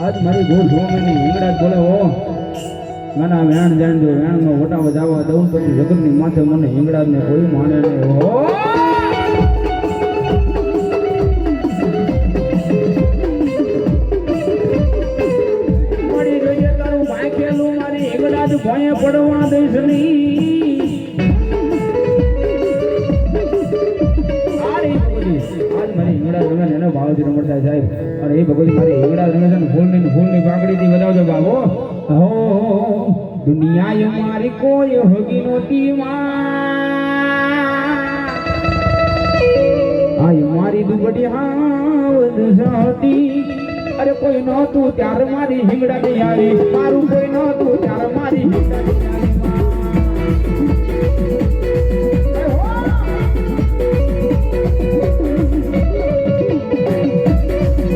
આજ મારી ગોળ ધોવાની હિંગડા જ બોલે હો નાના વેણ જાણજો વેણનો વટાવ જાવા દઉં પછી જગતની માથે મને હિંગડા ને કોઈ માને નહીં હો મારી જોઈએ તારું ભાંખેલું મારી હિંગડા જ ભોંયે પડવા દઈશ નહીં આજ મારી હિંગડા રમે એનો ભાવથી રમતા સાહેબ અને એ ભગવતી મારી હિંગડા રમે છે ને ફૂલની પાકડીથી વધાવજો બાબો હો દુનિયા મારી કોઈ હોગી નોતી માં આ મારી દુબડી હાવદ સાતી અરે કોઈ નહોતું ત્યારે મારી હિંગડા ની આવી